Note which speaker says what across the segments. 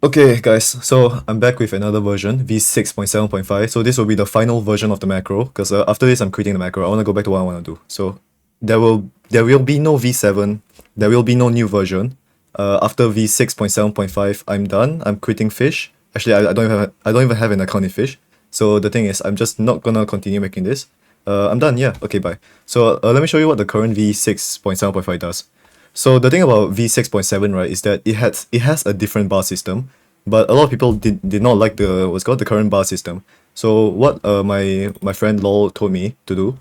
Speaker 1: Okay guys, so I'm back with another version, V6.7.5. So this will be the final version of the macro, because after this I'm quitting the macro. I want to go back to what I want to do. So there will be no V7, there will be no new version. After V6.7.5 I'm done. I'm quitting FISCH. Actually I don't even have an account in FISCH. So the thing is I'm just not gonna continue making this. I'm done, yeah, okay, bye. So let me show you what the current V6.7.5 does. So the thing about V6.7, right, is that it has a different bar system, but a lot of people did not like the current bar system. So what my friend Lol told me to do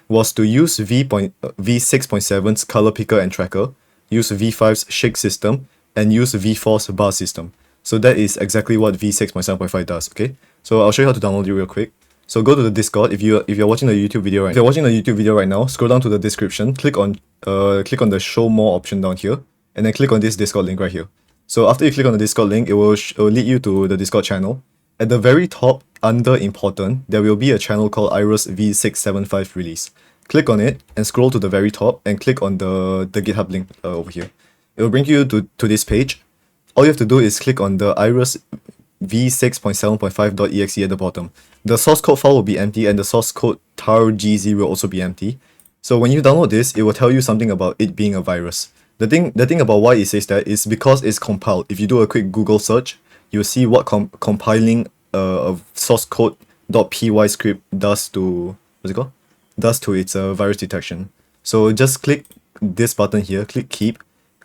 Speaker 1: was to use V6.7's color picker and tracker, use V5's shake system, and use V4's bar system. So that is exactly what V6.7.5 does. Okay, so I'll show you how to download it real quick. So go to the Discord. If you're watching the YouTube video right now, scroll down to the description, click on the show more option down here, and then click on this Discord link right here. So after you click on the Discord link, it will lead you to the Discord channel. At the very top, under important, there will be a channel called IRUS V6.7.5 release. Click on it and scroll to the very top and click on the GitHub link over here. It will bring you to this page. All you have to do is click on the IRUS v6.7.5.exe at the bottom. The source code file will be empty and the source code targz will also be empty. So when you download this, it will tell you something about it being a virus. The thing about why it says that is because it's compiled. If you do a quick Google search, you'll see what compiling a source code.py script does to its virus detection. So just click this button here, click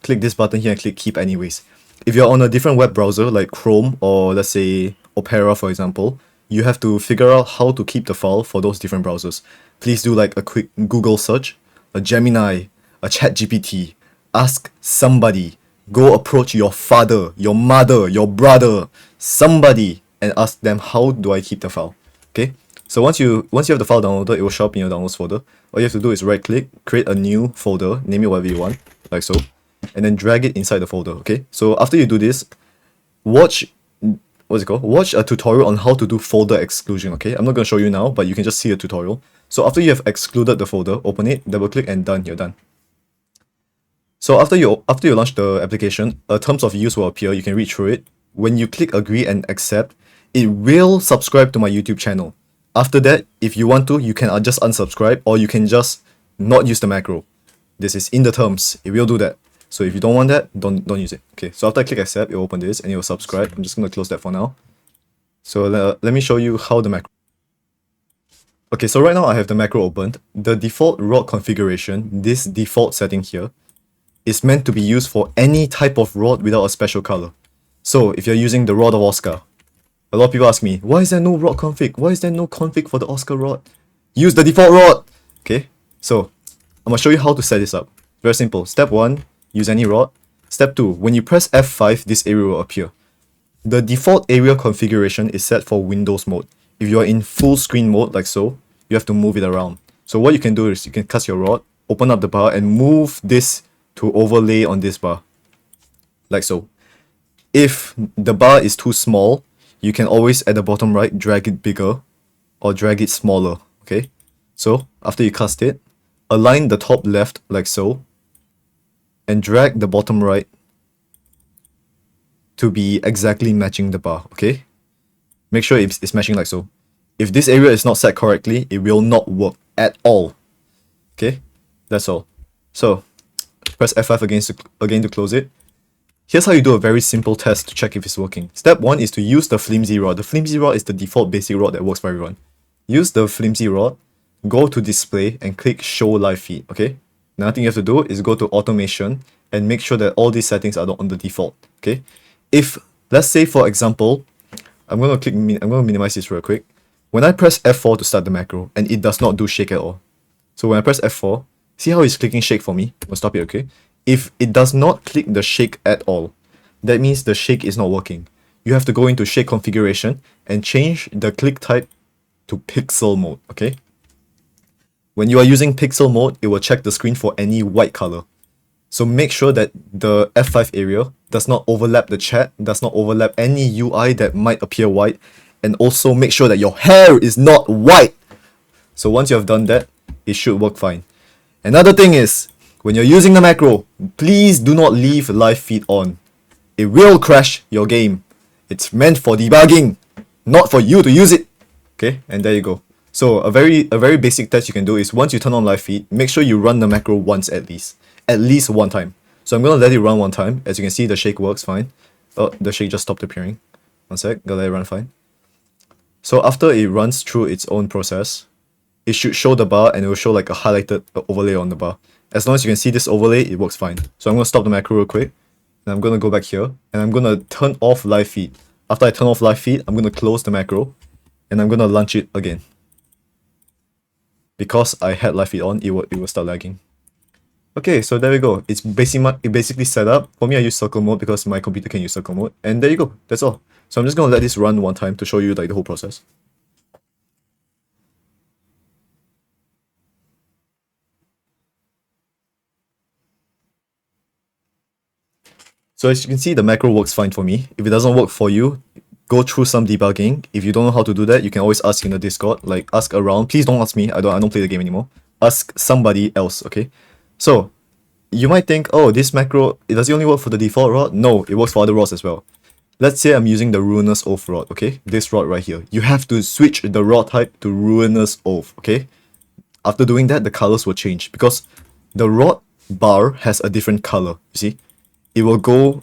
Speaker 1: this button here and click keep anyways. If you're on a different web browser like Chrome or let's say Opera for example, you have to figure out how to keep the file for those different browsers. Please do like a quick Google search, a Gemini, a ChatGPT, ask somebody, go approach your father, your mother, your brother, somebody, and ask them how do I keep the file. Okay, so once you have the file downloaded, it will show up in your downloads folder. All you have to do is right click, create a new folder, name it whatever you want, like so, and then drag it inside the folder. Okay, so after you do this, watch a tutorial on how to do folder exclusion. Okay, I'm not going to show you now, but you can just see a tutorial. So after you have excluded the folder, open it, double click, and done. You're done. So after you launch the application, terms of use will appear. You can read through it. When you click agree and accept, it will subscribe to my YouTube channel. After that, if you want to, you can just unsubscribe, or you can just not use the macro. This is in the terms. It will do that. So if you don't want that, don't use it. Okay, so after I click accept, it will open this and it will subscribe. I'm just going to close that for now. So let me show you how the macro. Okay, so right now I have the macro opened. The default rod configuration, this default setting here, is meant to be used for any type of rod without a special color. So if you're using the rod of Oscar, a lot of people ask me, why is there no rod config? Why is there no config for the Oscar rod? Use the default rod! Okay, so I'm going to show you how to set this up. Very simple. Step 1, use any rod. Step 2, when you press F5, this area will appear. The default area configuration is set for Windows mode. If you are in full screen mode like so, you have to move it around. So what you can do is you can cut your rod, open up the bar and move this to overlay on this bar. Like so. If the bar is too small, you can always at the bottom right drag it bigger or drag it smaller. Okay? So after you cast it, align the top left like so and drag the bottom right to be exactly matching the bar. Okay? Make sure it's matching like so. If this area is not set correctly, it will not work at all. Okay? That's all. So press F5 again to close it. Here's how you do a very simple test to check if it's working. Step 1 is to use the flimsy rod. The flimsy rod is the default basic rod that works for everyone. Use the flimsy rod, go to display and click show live feed. Okay? Another thing you have to do is go to automation and make sure that all these settings are on the default. Okay? If, let's say for example, I'm going to minimize this real quick. When I press F4 to start the macro and it does not do shake at all. So when I press F4, see how it's clicking shake for me? I'll stop it, okay? If it does not click the shake at all, that means the shake is not working. You have to go into shake configuration and change the click type to pixel mode, okay? When you are using pixel mode, it will check the screen for any white color. So make sure that the F5 area does not overlap the chat, does not overlap any UI that might appear white, and also make sure that your hair is not white. So once you have done that, it should work fine. Another thing is, when you're using the macro, please do not leave live feed on. It will crash your game. It's meant for debugging, not for you to use it. Okay, and there you go. So a very basic test you can do is once you turn on live feed, make sure you run the macro once at least one time. So I'm gonna let it run one time. As you can see, the shake works fine. Oh, the shake just stopped appearing. One sec, gotta let it run fine. So after it runs through its own process, it should show the bar and it will show like a highlighted overlay on the bar. As long as you can see this overlay, it works fine. So I'm gonna stop the macro real quick, and I'm gonna go back here, and I'm gonna turn off live feed. After I turn off live feed, I'm gonna close the macro, and I'm gonna launch it again. Because I had live feed on, it will start lagging. Okay, so there we go. It's basically set up. For me, I use circle mode because my computer can use circle mode. And there you go. That's all. So I'm just gonna let this run one time to show you like the whole process. So as you can see, the macro works fine for me. If it doesn't work for you, go through some debugging. If you don't know how to do that, you can always ask in the Discord. Like ask around. Please don't ask me. I don't play the game anymore. Ask somebody else. Okay. So you might think, oh, this macro, does it only work for the default rod? No, it works for other rods as well. Let's say I'm using the Ruinous Oath rod, okay? This rod right here. You have to switch the rod type to Ruinous Oath, okay? After doing that, the colors will change because the rod bar has a different color, you see? It will go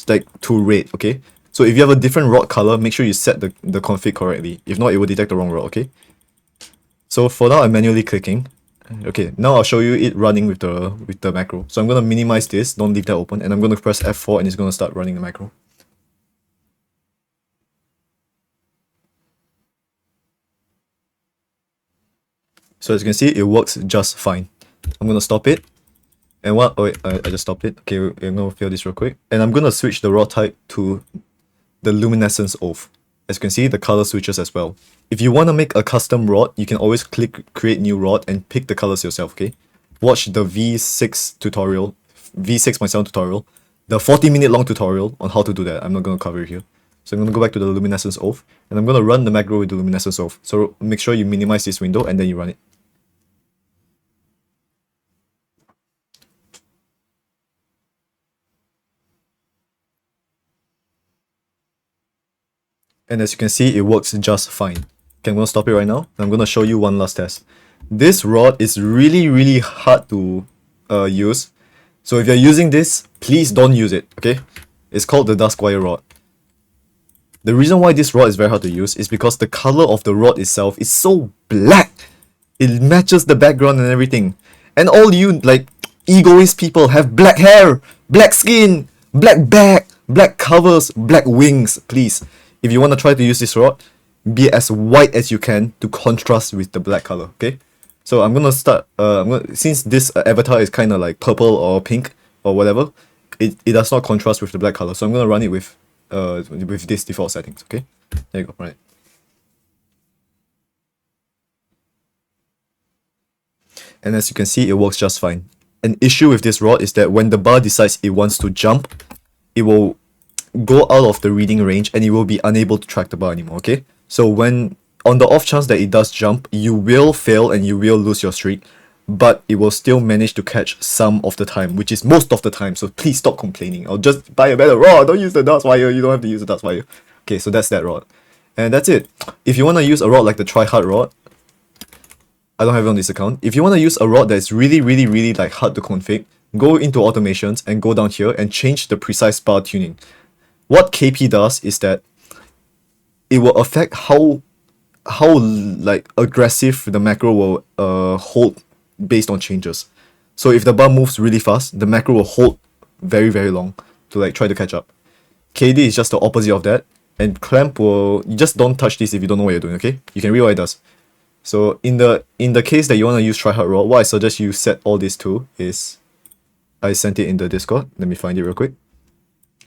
Speaker 1: like to red, okay? So if you have a different rod color, make sure you set the config correctly. If not, it will detect the wrong rod, okay? So for now, I'm manually clicking. Okay, now I'll show you it running with the macro. So I'm gonna minimize this, don't leave that open, and I'm gonna press F4 and it's gonna start running the macro. So as you can see, it works just fine. I'm gonna stop it. And what? Oh wait, I just stopped it. Okay, I'm gonna fill this real quick. And I'm gonna switch the rod type to the Luminescence Oath. As you can see, the color switches as well. If you want to make a custom rod, you can always click create new rod and pick the colors yourself, okay? Watch the V6 tutorial, V6.7 tutorial, the 40-minute long tutorial on how to do that. I'm not going to cover it here. So I'm going to go back to the Luminescence Oath, and I'm going to run the macro with the Luminescence Oath. So make sure you minimize this window and then you run it. And as you can see, it works just fine. Okay, I'm going to stop it right now. I'm going to show you one last test. This rod is really hard to use. So if you're using this, please don't use it, okay? It's called the Duskwire rod. The reason why this rod is very hard to use is because the color of the rod itself is so black. It matches the background and everything. And all you, like, egoist people have black hair, black skin, black back, black covers, black wings, please. If you want to try to use this rod, be as white as you can to contrast with the black color, okay? So I'm gonna start, since this avatar is kind of like purple or pink or whatever, it does not contrast with the black color. So I'm gonna run it with this default settings, okay? There you go, right. And as you can see, it works just fine. An issue with this rod is that when the bar decides it wants to jump, it will go out of the reading range and it will be unable to track the bar anymore, okay? So when, on the off chance that it does jump, you will fail and you will lose your streak, but it will still manage to catch some of the time, which is most of the time, so please stop complaining. I'll just buy a better rod, don't use the Dustwire, you don't have to use the Dustwire. Okay, so that's that rod. And that's it. If you want to use a rod like the Try Hard rod, I don't have it on this account. If you want to use a rod that's really like hard to config, go into automations and go down here and change the precise bar tuning. What KP does is that it will affect how like aggressive the macro will hold based on changes. So if the bar moves really fast, the macro will hold very long to like try to catch up. KD is just the opposite of that, and clamp will, you just don't touch this if you don't know what you're doing, okay? You can read what it does. So in the case that you want to use Try Hard rod, what I suggest you set all this to is, I sent it in the Discord. Let me find it real quick.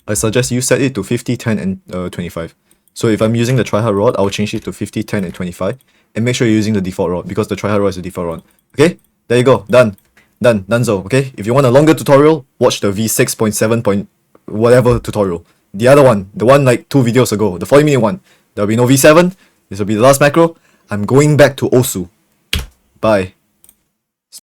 Speaker 1: I suggest you set it to 50, 10, and 25. So if I'm using the Try Hard rod, I'll change it to 50, 10, and 25. And make sure you're using the default rod because the Try Hard rod is the default rod. Okay? There you go. Donezo. Okay? If you want a longer tutorial, watch the V6.7. Whatever tutorial. The other one, the one like 2 videos ago, the 40-minute one. There'll be no V7. This will be the last macro. I'm going back to Osu. Bye.